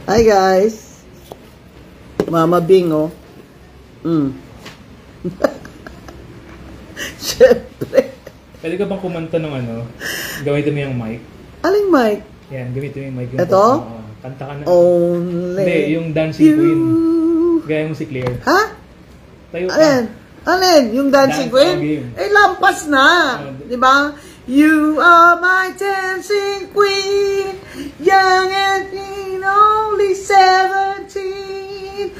Hi guys. Mama Bingo. Siyempre. Pwede ka bang kumanta ng ano? Gamitin mo yung mic. Aling mic? Yan, gamitin mo yung mic. Ito? Kanta ka na. Only Hindi, yung Dancing Queen. Gaya mo si Claire. Ha? Tayo ka. Alin? Yung Dancing Queen? Eh, lampas na. Diba? You are my dancing queen, young and clean, only 17.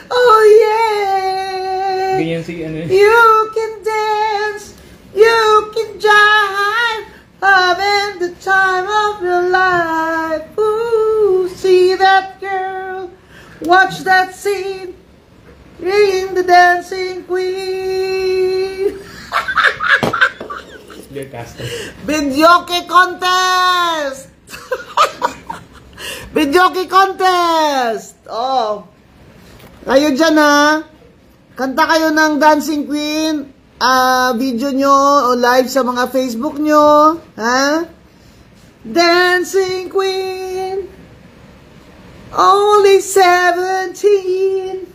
Oh yeah. Ganyan si ano. You can dance, you can jive, having the time of your life. Ooh, see that girl, watch that scene, being the dancing queen. Claire Castro. Videoke contest! Videoke contest! Oh. Kayo dyan ha. Kanta kayo ng Dancing Queen. Video nyo o live sa mga Facebook nyo. Ha? Dancing Queen. Only 17.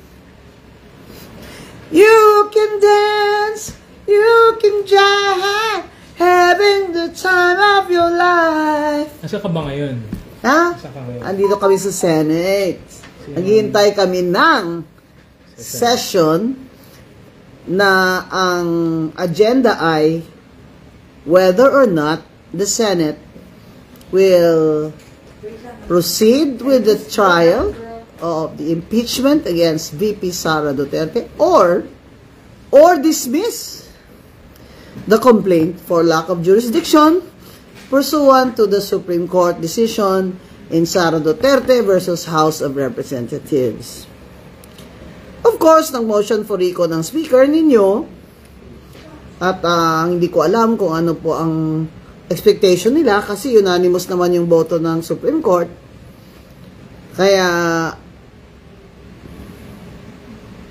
You can dance. You can jive. Having the time of your life. Asa ka ba ngayon? Ha? Asa ka ngayon? Andito kami sa Senate. Naghihintay kami ng session na ang agenda ay whether or not the Senate will proceed with the trial of the impeachment against VP Sara Duterte or dismiss the complaint for lack of jurisdiction pursuant to the Supreme Court decision in Sara Duterte versus House of Representatives. Of course, ng motion for recall ng speaker ninyo at hindi ko alam kung ano po ang expectation nila kasi unanimous naman yung boto ng Supreme Court. Kaya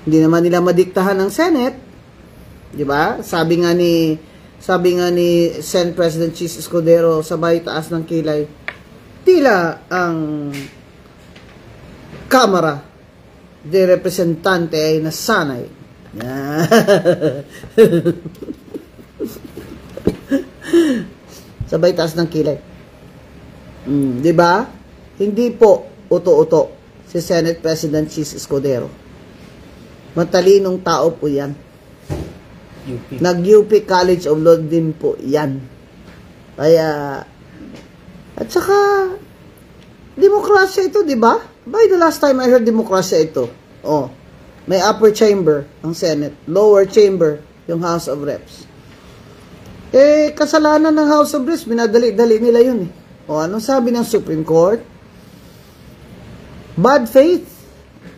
hindi naman nila madiktahan ng Senate. 'Di ba? Sabi nga ni Senate President Chis Escudero sabay taas ng kilay, tila ang Kamara de Representante ay nasanay. Sabay taas ng kilay. Di ba? Hindi po uto-uto si Senate President Chis Escudero. Matalinong tao po yan. Nag-UP College of Law din po yan. Kaya at saka demokrasya ito, di ba? By the last time I heard demokrasya ito. Oh, may upper chamber ang Senate, lower chamber yung House of Reps. Eh, kasalanan ng House of Reps, binadali-dali nila yun eh. O, anong sabi ng Supreme Court? Bad faith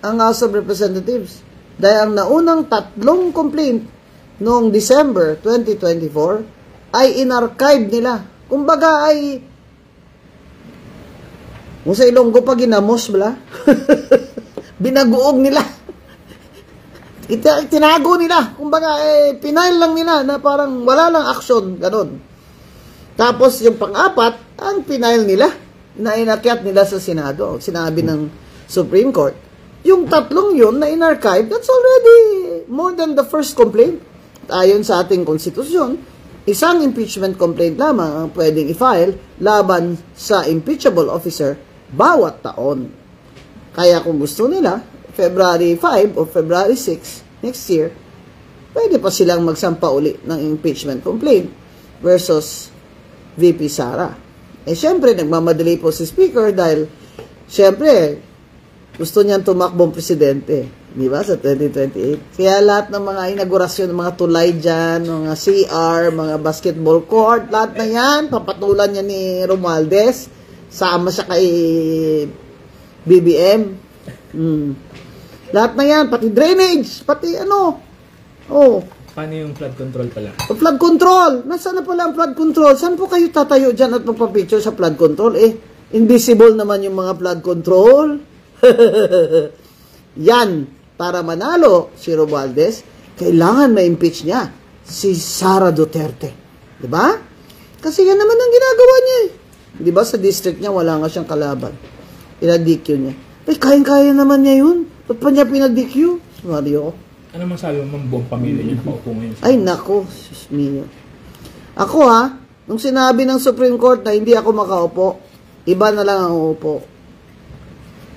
ang House of Representatives. Dahil ang naunang 3 complaint noong December 2024 ay in-archive nila. Kumbaga ay kung sa Ilonggo pa ginamos bala. Binaguog nila. Tinago nila. Kumbaga, pinail lang nila na parang wala lang action. Ganon. Tapos, yung pang-apat, ang pinail nila na inakyat nila sa Senado. Sinabi ng Supreme Court. Yung 3 yun na in-archive, that's already more than the first complaint. Ayon sa ating konstitusyon, isang impeachment complaint lamang ang pwedeng i-file laban sa impeachable officer bawat taon. Kaya kung gusto nila, February 5 o February 6 next year, pwede pa silang magsampa uli ng impeachment complaint versus VP Sara. Eh, syempre, nagmamadali po si Speaker dahil, syempre, gusto niyang tumakbong presidente. Di ba? Sa 2028. Kaya lahat ng mga inaugurasyon, ng mga tulay dyan, mga CR, mga basketball court, lahat na yan, papatulan niya ni Romualdez. Sama siya kay BBM. Lahat na yan, pati drainage, pati ano. Oh. Paano yung flood control pala? Flood control. Nasaan na pala ang flood control? Saan po kayo tatayo dyan at magpapicture sa flood control? Eh, invisible naman yung mga flood control. Yan. Para manalo si Romualdez, kailangan ma-impeach niya si Sara Duterte. Diba? Kasi yan naman ang ginagawa niya eh. Di ba sa district niya, wala nga siyang kalaban. Pina-DQ niya. Eh, kayang-kaya naman niya yun. Ba't pa niya pina-DQ? Mario. Ano masabi mo, buong pamilya niya nakaupo ngayon? Ay, nako. Sus mio. Ako ha, nung sinabi ng Supreme Court na hindi ako makaupo, iba na lang ang uupo.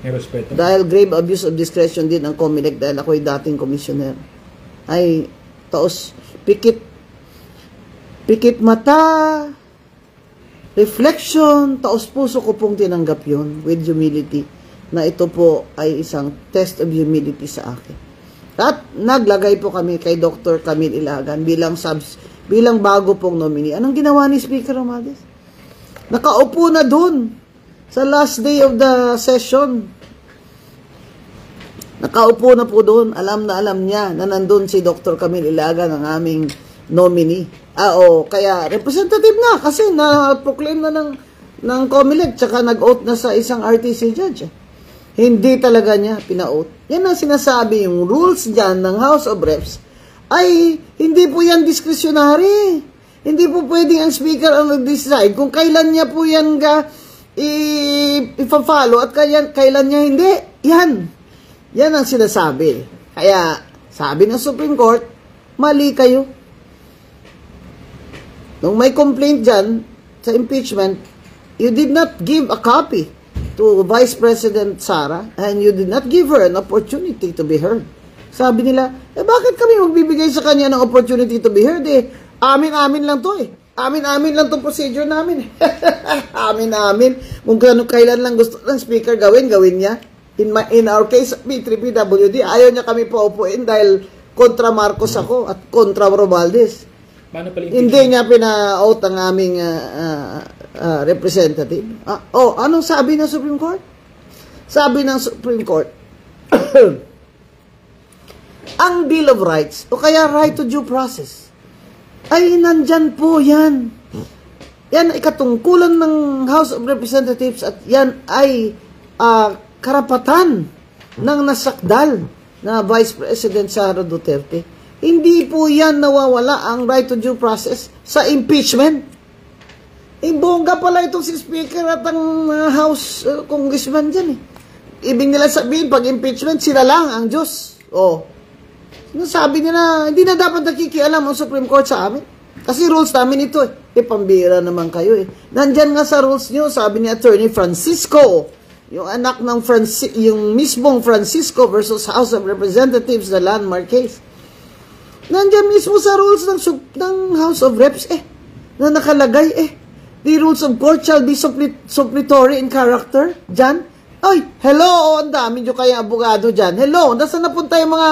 May respeto. Dahil grave abuse of discretion din ang COMELEC dahil ako'y dating commissioner. Ay, taos, pikit mata, reflection, taos puso ko pong tinanggap yun with humility na ito po ay isang test of humility sa akin. At naglagay po kami kay Dr. Camille Ilagan bilang bago pong nominee. Anong ginawa ni Speaker Romades? Nakaupo na dun sa last day of the session. Nakaupo na po doon. Alam na alam niya na nandun si Dr. Camille Ilagan, ang aming nominee. Kaya representative na kasi na-proclaim na ng COMELEC tsaka nag-oath na sa isang RTC judge. Hindi talaga niya pina-oath. Yan ang sinasabi, yung rules dyan ng House of Reps ay hindi po yan discretionary. Hindi po pwedeng ang speaker ang nag-decide kung kailan niya po yan ipa-follow at kailan niya hindi. Yan ang sinasabi. Kaya sabi ng Supreme Court, mali kayo. Nung may complaint dyan sa impeachment, you did not give a copy to Vice President Sara and you did not give her an opportunity to be heard. Sabi nila, bakit kami magbibigay sa kanya ng opportunity to be heard Amin-amin lang to Amin-amin lang itong procedure namin Amin-amin. Kung kailan lang gusto ng speaker gawin niya. In our case, P3PWD, ayaw niya kami paupuin dahil kontra Marcos ako at kontra Romualdez. Hindi niya pina-out ang aming representative. Anong sabi ng Supreme Court? Sabi ng Supreme Court, ang Bill of Rights, o kaya right to due process, ay nandyan po yan. Yan ay katungkulan ng House of Representatives at yan ay karapatan ng nasakdal na Vice President Sara Duterte. Hindi po yan nawawala ang right to due process sa impeachment. Bongga pala itong si Speaker at ang House Congressman dyan Ibig nila sabihin, pag impeachment, sila lang ang Diyos. Sabi nila, hindi na dapat nakikialam ang Supreme Court sa amin. Kasi rules namin ito pambira naman kayo Nandyan nga sa rules nyo, sabi ni Attorney Francisco, yung anak ng yung mismong Francisco versus House of Representatives, the landmark case. Nandyan mismo sa rules ng House of Reps na nakalagay the rules of court shall be suppletory in character. Dyan. Ay, hello, ang dami nyo kayong abogado dyan. Hello, nasaan napunta yung mga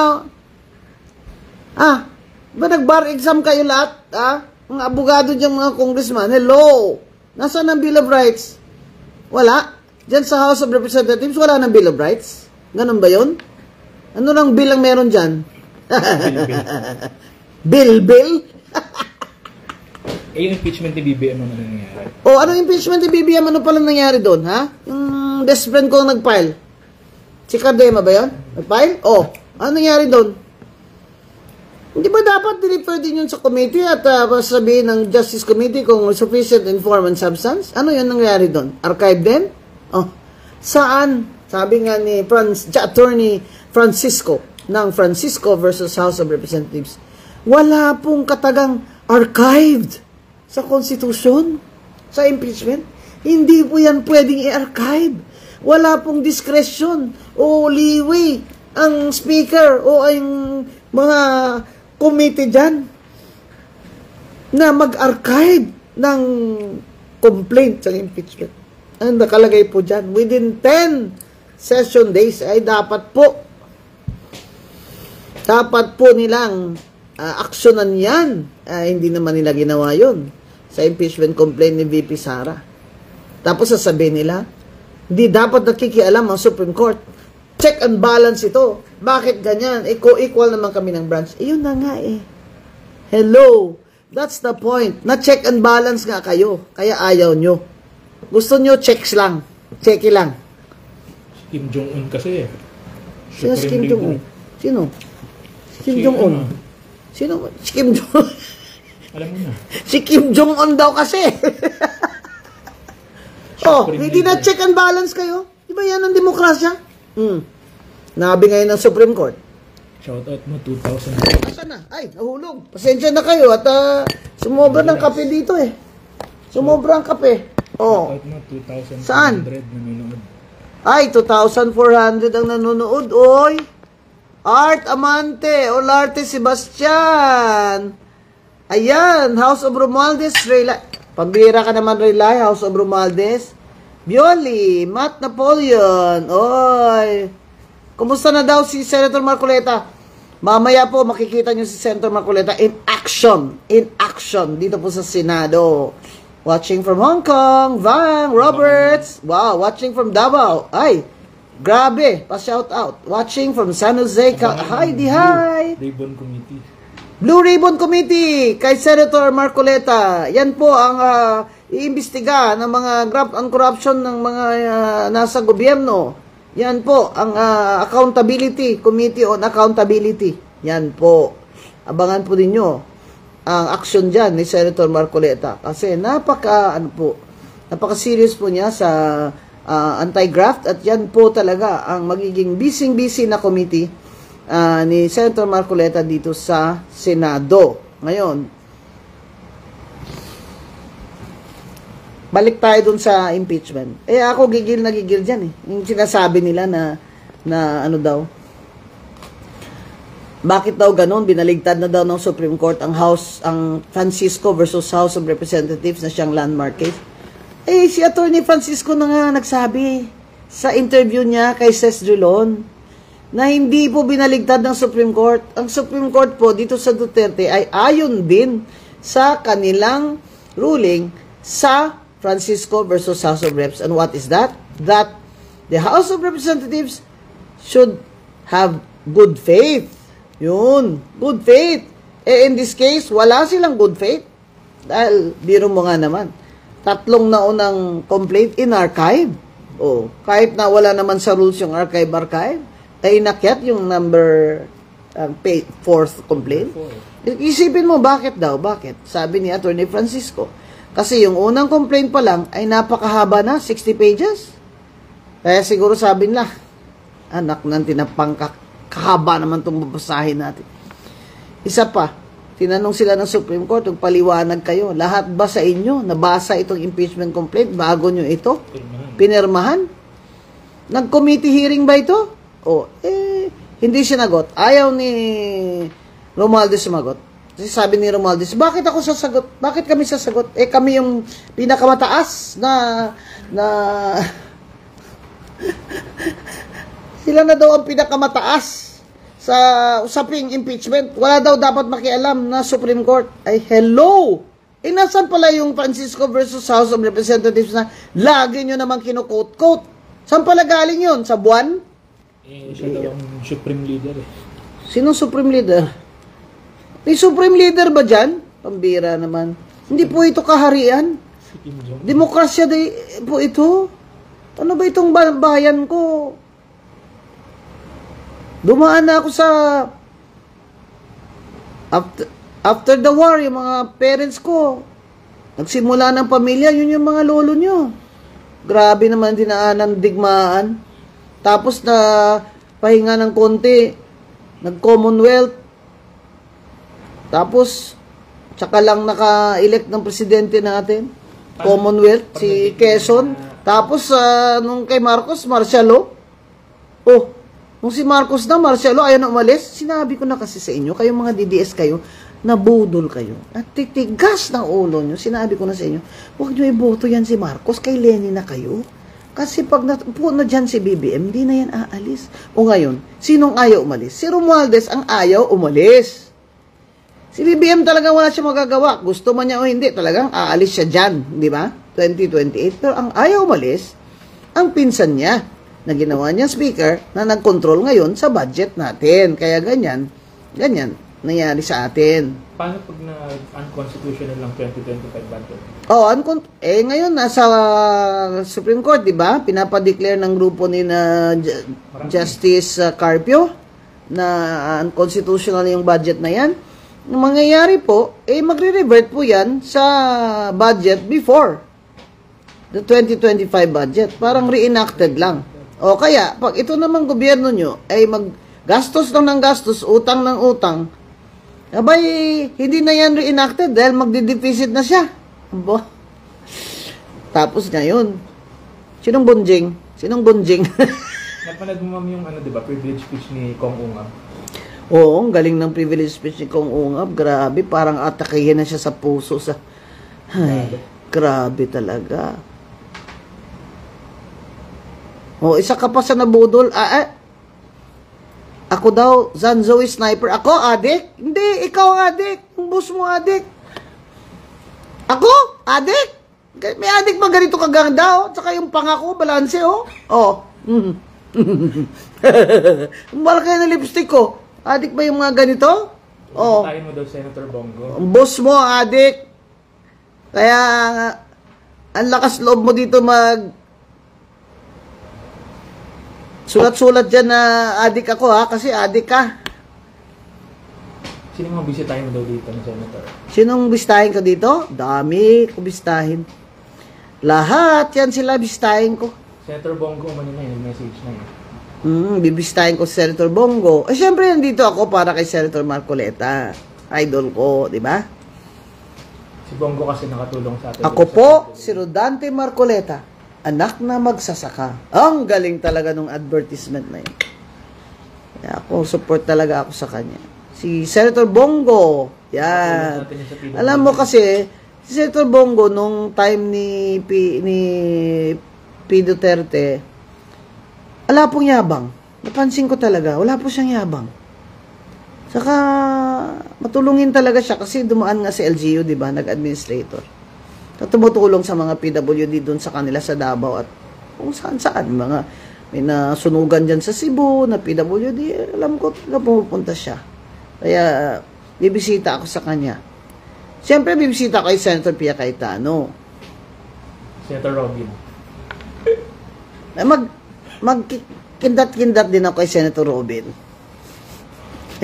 ba nag-bar exam kayo lahat? Mga abogado dyan, mga congressman. Hello, nasaan ang Bill of Rights? Wala. Dyan sa House of Representatives, wala ng Bill of Rights. Ganun ba yun? Ano nang bill ang meron dyan? Bill? Yung impeachment ni BBM ano nangyari? Anong impeachment ni BBM? Ano palang nangyari doon, Yung best friend ko nag-file. Si Cardema ba yun? Nag-file? Ano nangyari doon? Hindi ba dapat deliver din yun sa committee at sabihin ng Justice Committee kung sufficient in form and substance? Ano yun nangyari doon? Archive din? Saan? Sabi nga ni Attorney Francisco ng Francisco versus House of Representatives, wala pong katagang archived sa Constitution, sa impeachment. Hindi po yan pwedeng i-archive. Wala pong discretion o leeway ang speaker o ang mga committee dyan na mag-archive ng complaint sa impeachment. Ang nakalagay po dyan, within 10 session days ay dapat po nilang aksyonan yan. Hindi naman nila ginawa yun sa impeachment complaint ni VP Sara. Tapos sasabihin nila, hindi dapat nakikialam ang Supreme Court. Check and balance ito. Bakit ganyan? Equal naman kami ng branch. Yun na nga Hello. That's the point. Na-check and balance nga kayo. Kaya ayaw nyo. Gusto nyo checks lang. Checky lang. Kim Jong-un kasi Sino si Kim Jong-un? Sino? Kim Jong-un. Sino? Si Kim Jong-un. Alam mo na. Si Kim Jong-un daw kasi. Hindi na check and balance kayo. Di ba yan ang demokrasya? Nabi ngayon ng Supreme Court. Shoutout mo, 2,000. Asa na? Ay, nahulog. Pasensya na kayo at sumobra ng kape dito eh. Sumobra ang kape. Shoutout mo, 2,400 Saan? nanonood. Ay, 2,400 ang nanonood. Oy! Art Amante, Olarte Sebastian. Ayan, House of Romualdez, pambira ka naman, Relay, House of Romualdez. Bioli, Matt Napoleon. Oy! Kumusta na daw si Senator Marcoleta? Mamaya po makikita nyo si Senator Marcoleta in action. In action. Dito po sa Senado. Watching from Hong Kong, Vang Roberts. Wow, watching from Davao. Ay, grabe. Pa-shout out. Watching from San Jose. Hi, hi. Ribbon Committee. Blue Ribbon Committee kay Senator Marcoleta. Yan po ang iimbestiga ng mga graft and corruption ng mga nasa gobyerno. Yan po ang Accountability Committee on Accountability. Yan po. Abangan po ninyo ang action dyan ni Senator Marcoleta. Kasi napaka-serious po niya sa anti-graft at yan po talaga ang magiging busy-busy na committee ni Senator Marcoleta dito sa Senado. Ngayon, balik tayo dun sa impeachment. Ako gigil na gigil dyan eh. Yung sinasabi nila na ano daw, bakit daw ganun? Binaligtad na daw ng Supreme Court ang Francisco versus House of Representatives na siyang landmark case. Si Attorney Francisco na nga nagsabi sa interview niya kay Ses Drilon na hindi po binaligtad ng Supreme Court. Ang Supreme Court po dito sa Duterte ay ayon din sa kanilang ruling sa Francisco versus House of Reps. And what is that? That the House of Representatives should have good faith. Yun, good faith. In this case, wala silang good faith. Dahil, biro mo nga naman, 3 na unang complaint in archive. Kahit na wala naman sa rules yung archive, ay inakyat yung number 4th complaint. Isipin mo, bakit daw? Bakit? Sabi ni Attorney Francisco, kasi yung unang complaint pa lang ay napakahaba na, 60 pages. Kaya siguro sabi nila, anak ng tinapang kahaba naman itong babasahin natin. Isa pa, tinanong sila ng Supreme Court, paliwanag kayo, lahat ba sa inyo nabasa itong impeachment complaint bago nyo ito pinirmahan? Nag-committee hearing ba ito? Hindi sinagot. Ayaw ni Romualdez sumagot. Kasi sabi ni Romualdez, bakit ako sasagot? Bakit kami sasagot? Kami yung pinakamataas na sila na daw ang pinakamataas sa usaping impeachment. Wala daw dapat makialam na Supreme Court. Hello! Nasan pala yung Francisco versus House of Representatives na lagi nyo naman kinukot-quote? Saan pala galing yun? Sa buwan? Siya daw ang Supreme Leader eh. Sinong Supreme Leader? May Supreme Leader ba dyan? Pambira naman. Hindi po ito kaharian. Demokrasya po ito. Ano ba itong bayan ko? Dumaan na ako sa after the war, yung mga parents ko nagsimula ng pamilya, yun yung mga lolo nyo. Grabe naman dinaanan digmaan. Tapos na pahinga ng konti, nag-Commonwealth. Tapos tsaka lang naka-elect ng presidente natin. Commonwealth, si Quezon. Tapos nung kay Marcos, martial law. Nung si Marcos na, martial law, ayaw na umalis. Sinabi ko na kasi sa inyo, kayong mga DDS kayo, nabudol kayo. At titigas ng ulo nyo. Sinabi ko na sa inyo, huwag nyo iboto yan si Marcos, kay Lenny na kayo. Kasi pag napupo na dyan si BBM, di na yan aalis. O ngayon, sinong ayaw umalis? Si Romualdez ang ayaw umalis. Si BBM talagang wala siya magagawa. Gusto man niya o hindi, talagang aalis siya dyan. Di ba? 2028. Pero ang ayaw umalis, ang pinsan niya na ginawa niya speaker na nag-control ngayon sa budget natin. Kaya ganyan nangyari sa atin. Paano pag na-unconstitutional lang 2025 budget? Ngayon nasa Supreme Court, di ba? Pinapa-declare ng grupo ni Justice Carpio na unconstitutional yung budget na yan. Ang mangyayari po, magre-revert po yan sa budget before the 2025 budget. Parang reenacted lang. O kaya, pag ito namang gobyerno nyo ay maggastos lang ng gastos, utang ng utang, abay, hindi na yan reenacted dahil magdi-deficit na siya. Abo. Tapos ngayon, sinong bunjing? Sinong bunjing? Napanood mo ma'am yung diba, privilege speech ni Kong Ungab? Oo, ang galing ng privilege speech ni Kong Ungab. Grabe, parang atakihin na siya sa puso. Ay, grabe talaga. O, isa ka pa sa nabudol. Ako daw, Zanzoe Sniper. Ako, adik? Hindi, ikaw ang adik. Ang boss mo, adik. Ako, adik? May adik ba ganito kaganda, oh? Tsaka yung pangako, balanse, oh. Oh. Malaki na lipstick ko. Adik ba yung mga ganito? Oh. Tayo mo daw, Senator Bongo. Ang boss mo, adik. Kaya, ang lakas loob mo dito sulat-sulat dyan na adik ako, ha? Kasi adik ka. Sino mga bisitahin mo daw dito ng Senator? Sinong bistahin ko dito? Dami ko bistahin. Lahat yan sila bistahin ko. Senator Bongo, na yun, message na yun. Bibistahin ko si Senator Bongo. Siyempre, nandito ako para kay Senator Marcoleta. Idol ko, di ba? Si Bongo kasi nakatulong sa atin. Ako po, si Rodante Marcoleta, anak na magsasaka. Ang galing talaga nung advertisement na yun. Kaya ako, support talaga ako sa kanya. Si Senator Bongo, yan. Alam mo kasi, si Senator Bongo, nung time ni P. Duterte, wala pong yabang. Napansin ko talaga, wala po siyang yabang. Saka, matulungin talaga siya kasi dumaan nga si LGU, di ba, nag-administrator. Na tumutulong sa mga PWD doon sa kanila sa Davao at kung saan-saan. May nasunugan dyan sa Cebu na PWD, alam ko na pumupunta siya. Kaya, bibisita ako sa kanya. Siyempre, bibisita ko kay Senator Pia Cayetano. Senator Robin. Magkindat-kindat din ako kay Senator Robin.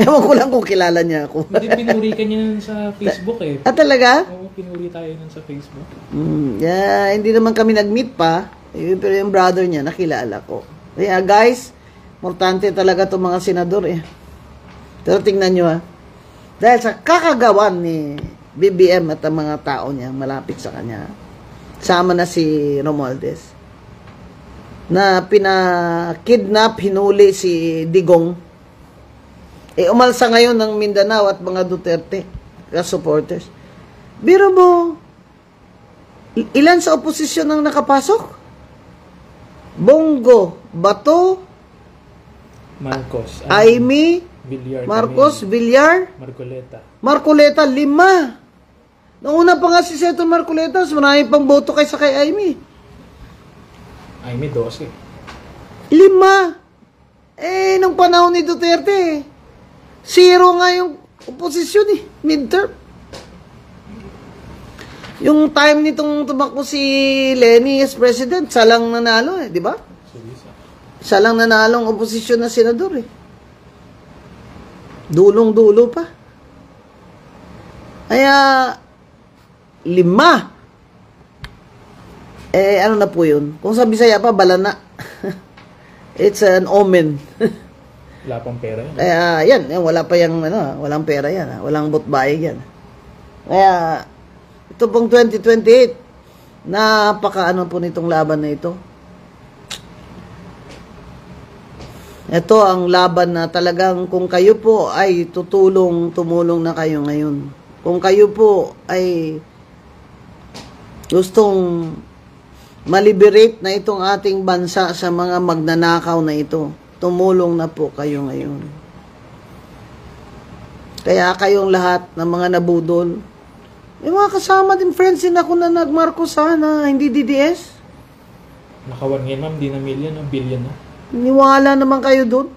Ewan ko lang kung kilala niya ako. Hindi, pinuri ka niya nun sa Facebook eh. Talaga? Oo, pinuri tayo nun sa Facebook. Hindi naman kami nag-meet pa. Pero yung brother niya, nakilala ko. Kaya guys, importante talaga itong mga senador eh. Pero tingnan nyo dahil sa kakagawan ni BBM at ang mga tao niya malapit sa kanya, sama na si Romualdez, na pinakidnap, hinuli si Digong. Umalsa ngayon ng Mindanao at mga Duterte supporters. Biro mo, ilan sa oposisyon ang nakapasok? Bongo, Bato, Marcos, Aimee, Villar, Marcos, Villar, Marcoleta, 5. Noong una pa nga si Senator Marcoleta, marami pang boto kaysa kay Aimee. Aimee, 12. 5. Nung panahon ni Duterte, 0 nga yung oposisyon midterm. Yung time nitong tumakbo si Lenny as president, salang nanalo di ba? Salang nanalo ang oposisyon na senador Dulong-dulo pa. Kaya, 5. Ano na po yun? Kung sa Bisaya pa, balana. It's an omen. Wala pang pera yan. Kaya, yan, wala pa yung, walang pera yan. Walang botbayig yan. Kaya, ito pong 2028, napaka-ano po nitong laban na ito. Ito ang laban na talagang kung kayo po ay tumulong na kayo ngayon. Kung kayo po ay gustong maliberate na itong ating bansa sa mga magnanakaw na ito, tumulong na po kayo ngayon. Kaya kayong lahat ng mga nabudol, may mga kasama din, friends din ako na nag-Marcos na hindi DDS. Nakawan ngayon ma'am, di na million, billion na. Niwala naman kayo doon.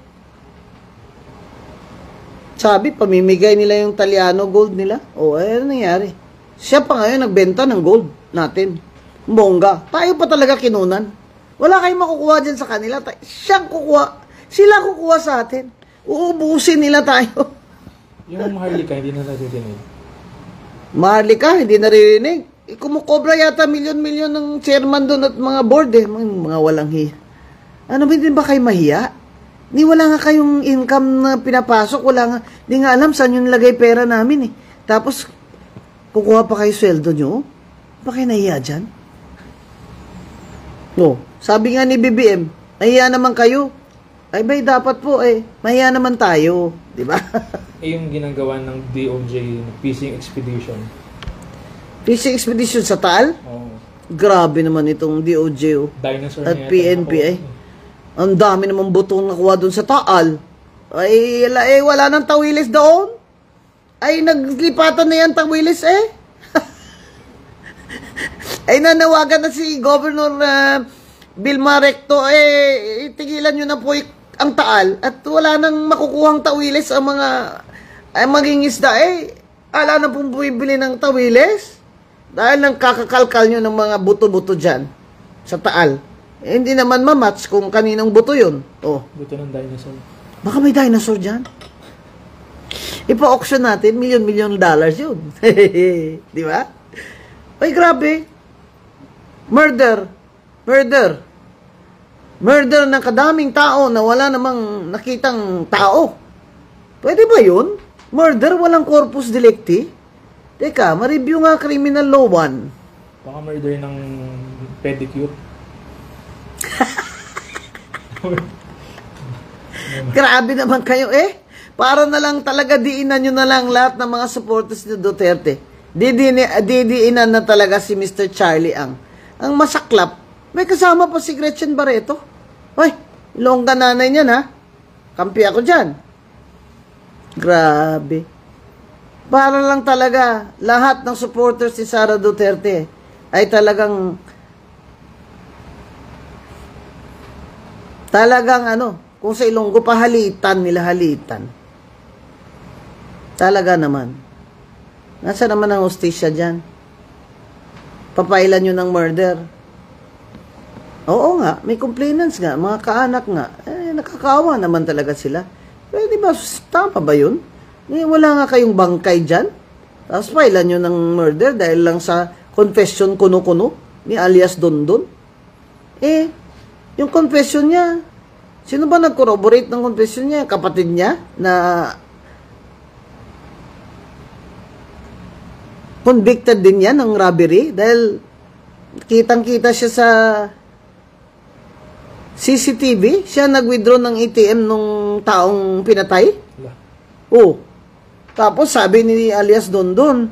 Sabi, pamimigay nila yung Taliano gold nila. Ano nangyari? Siya pa ngayon nagbenta ng gold natin. Bongga. Tayo pa talaga kinunan. Wala kayong makukuha dyan sa kanila. Siyang kukuha. Sila kukuha sa atin. Uubusin nila tayo. Yung Maharlika, hindi na naririnig. Maharlika, hindi naririnig. Kumukobra yata milyon-milyon ng chairman doon at mga board eh. Mga walang hiya. Ano ba din ba kayo mahiya? Ni wala nga kayong income na pinapasok. Wala nga. Di nga alam saan yung lagay pera namin eh. Tapos, kukuha pa kayo sweldo nyo? Ba kayo nahiya dyan? No. Sabi nga ni BBM, nahiya naman kayo. Ay bay, dapat po eh. Mahiya naman tayo. Di ba? Yung ginagawa ng DOJ, fishing expedition. Fishing expedition sa Taal? Oh. Grabe naman itong DOJ Dinosaur at na yata PNP nakuha. eh. Ang dami naman butong nakuha doon sa Taal. Ay, wala nang tawilis doon. Ay, naglipatan na yan tawilis eh. Ay, nanawagan na si Governor Vilma Recto, tigilan nyo na po ang Taal at wala nang makukuhang tawilis ang mga maging isda ala na pong bumibili ng tawilis dahil nang kakakalkal nyo ng mga buto-buto dyan sa Taal. Hindi naman mamatch kung kaninong buto yun. Oh. Buto ng dinosaur. Baka may dinosaur dyan. Ipa-auction natin, $1,000,000 yun. Di ba? Ay, grabe. Murder ng kadaming tao na wala namang nakitang tao. Pwede ba yun? Murder, walang corpus delicti? Teka, ma-review nga criminal law 1. Baka murder ng pedicure. Grabe naman kayo Para na lang talaga diinan nyo na lang lahat ng mga supporters ni Duterte. Didiinan na talaga si Mr. Charlie Ang. Ang masaklap, may kasama pa si Gretchen Barreto. Hoy, Ilongga nanay niyan ha. Kampi ako dyan. Grabe. Para lang talaga lahat ng supporters ni Sara Duterte ay talagang kung sa Ilonggo pahalitan nila halitan. Talaga naman. Nasa naman ang hustisya dyan? Papailan nyo ng murder. Oo nga, may complainants nga, mga kaanak nga. Nakakawa naman talaga sila. Pwede ba, tama ba yun? Wala nga kayong bangkay dyan. Tapos pailan nyo ng murder dahil lang sa confession kuno-kuno ni alias Dondon. Yung confession niya, sino ba nag-corroborate ng confession niya? Kapatid niya na convicted din yan ng robbery dahil kitang-kita siya sa CCTV. Siya nag-withdraw ng ATM nung taong pinatay. Tapos sabi ni alias Dondon,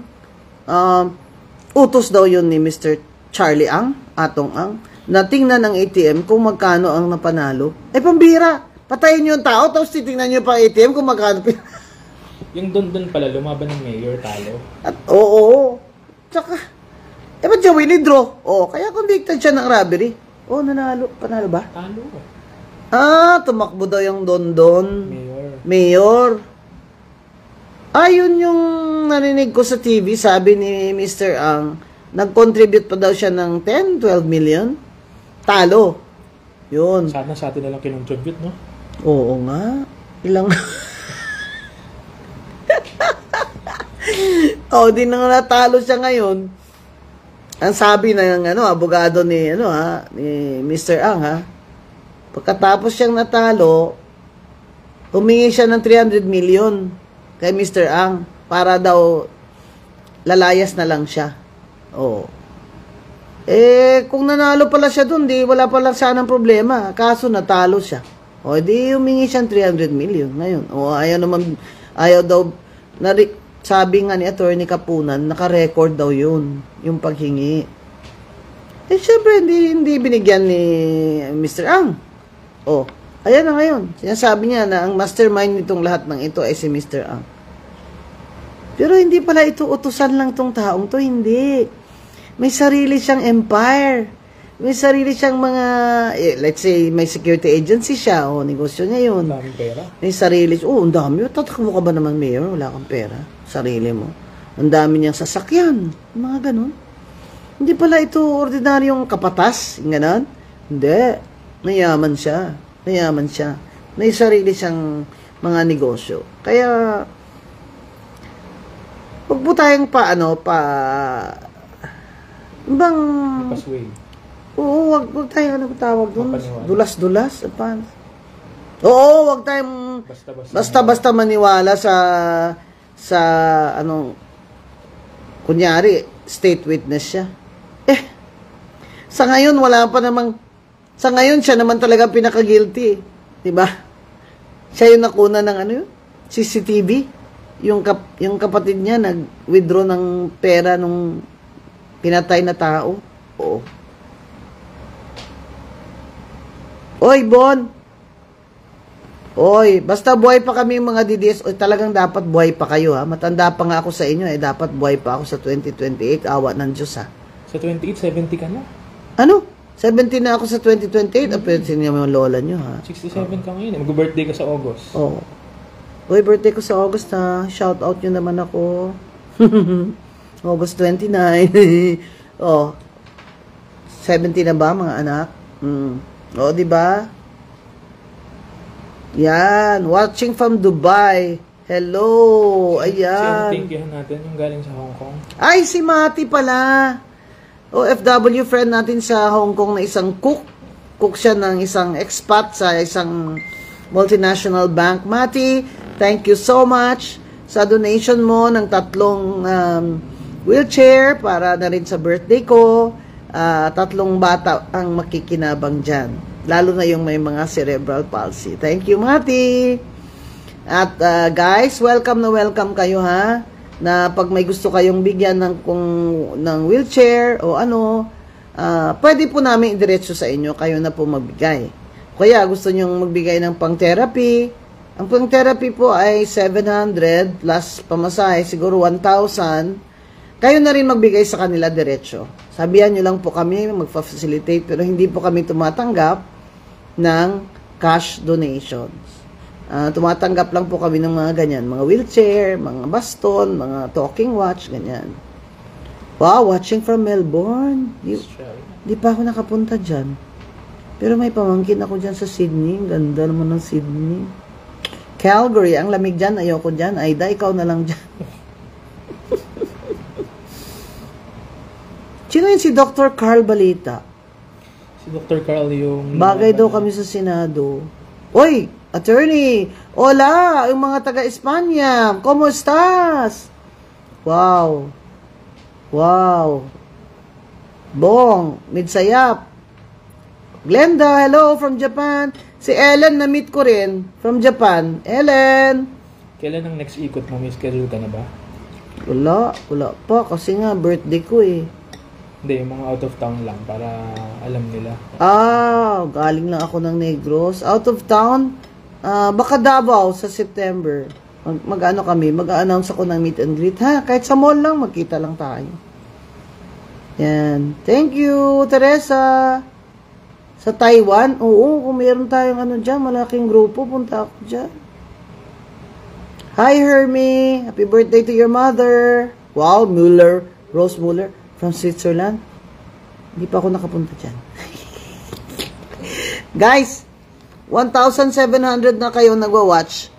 utos daw yun ni Mr. Charlie Ang, Atong Ang, na tingnan ng ATM kung magkano ang napanalo. Pambira. Patayin nyo yung tao, tapos titingnan nyo pa ATM kung magkano. Yung Dondon pala, lumaban ng mayor, talo. At oo. Tsaka, ba't siya winidraw? Kaya convicted siya ng robbery. Nanalo. Panalo ba? Talo. Tumakbo daw yung Dondon. Mayor. Yun yung narinig ko sa TV, sabi ni Mr. Ang, nag-contribute pa daw siya ng 10, 12 million. Talo. Yun. Sana sa atin na lang kinontribute, no? Oo nga. Ilang... di na natalo siya ngayon. Ang sabi ng abogado ni ni Mr. Ang pagkatapos siyang natalo, humingi siya ng 300 million kay Mr. Ang para daw lalayas na lang siya. Kung nanalo pala siya dun, wala pala sanang problema. Kaso natalo siya. Di humingi siya ng 300 million ngayon. Ayaw daw, sabi nga ni Attorney Kapunan, naka-record daw yun, yung paghingi. Syempre, hindi binigyan ni Mr. Ang. Ayan na ngayon. Sinasabi niya na ang mastermind nitong lahat ng ito ay si Mr. Ang. Pero hindi pala ito utusan lang tong taong to, hindi. May sarili siyang empire. May sarili siyang mga, let's say, may security agency siya, negosyo niya yun. Ang daming pera. May sarili, ang dami. Tatakbo ka ba naman, Mayor? Wala kang pera. Sarili mo. Ang dami niyang sasakyan. Mga ganun. Hindi pala ito ordinaryong kapatas. Ganon. Hindi. Mayaman siya. May sarili siyang mga negosyo. Kaya, Huwag po tayong bang, Pasway. oo, wag tayong, ano ba tawag doon? Mapaniwala. Dulas-dulas? Oo, wag tayong, basta-basta maniwala sa, kunyari, state witness siya. Sa ngayon, sa ngayon, siya naman talaga pinaka-guilty. Diba? Siya yung nakuna ng CCTV. Yung kapatid niya, nag-withdraw ng pera nung pinatay na tao. Oo. Oy, Bon! Oy, basta buhay pa kami mga DDS. Oy, talagang dapat buhay pa kayo, ha? Matanda pa nga ako sa inyo, dapat buhay pa ako sa 2028. Awa ng Diyos, ha? Sa 28, 70 ka na. Ano? 70 na ako sa 2028. Pero sino yung lola nyo, ha? 67 ka ngayon. Mag-birthday ka sa August. Oo. Uy, birthday ko sa August, ha? Shout out nyo naman ako. August 29. Oh. 70 na ba, mga anak? Oo, di ba? Yan. Watching from Dubai. Hello. Ayan. Thank natin yung galing sa Hong Kong. Ay, si Mati pala. OFW friend natin sa Hong Kong na isang cook. Cook siya ng isang expat sa isang multinational bank. Mati, thank you so much sa donation mo ng 3 wheelchair para na rin sa birthday ko. 3 bata ang makikinabang dyan. Lalo na yung may mga cerebral palsy. Thank you, Mati. At guys, welcome na welcome kayo, ha? Na pag may gusto kayong bigyan ng wheelchair o pwede po namin idiretso sa inyo, kayo na po magbigay. Kaya gusto nyong magbigay ng pang-therapy. Ang pang-therapy po ay 700 plus pamasahe, siguro 1,000. Kayo na rin magbigay sa kanila diretso. Sabihan nyo lang po kami, magfa-facilitate, pero hindi po kami tumatanggap ng cash donations. Tumatanggap lang po kami ng mga ganyan, mga wheelchair, mga baston, mga talking watch, ganyan. Wow, watching from Melbourne. Di pa ako nakapunta dyan. Pero may pamangkin ako dyan sa Sydney. Ganda naman ng Sydney. Calgary, ang lamig dyan, ayoko dyan. Aida, ikaw na lang dyan. Sino yun si Dr. Carl Balita? Si Dr. Carl yung... Bagay daw kami sa Senado. Oy, attorney! Hola! Yung mga taga-Espanya! ¿Cómo estás? Wow! Wow! Bong! Midsayap! Glenda, hello from Japan! Si Ellen, na-meet ko rin from Japan. Ellen! Kailan ang next ikot mo? May schedule ka na ba? Wala pa. Kasi nga, birthday ko eh. Hindi, yung mga out of town lang para alam nila. Galing lang ako ng Negros. Out of town? Baka Davao sa September. Mag-a-announce ako ng meet and greet. Ha? Kahit sa mall lang, magkita lang tayo. Yan. Thank you, Teresa. Sa Taiwan? Oo, kung meron tayong dyan, malaking grupo, punta ako dyan. Hi, Hermie. Happy birthday to your mother. Wow, Rose Muller. From Switzerland. Hindi pa ako nakapunta dyan. Guys, 1,700 na kayo nagwa-watch.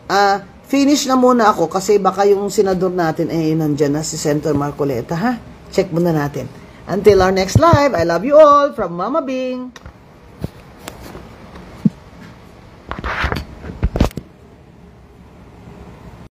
Finish na muna ako kasi baka yung senador natin nandyan na si Senator Marcoleta, ha? Check muna natin. Until our next live, I love you all from Mama Bing.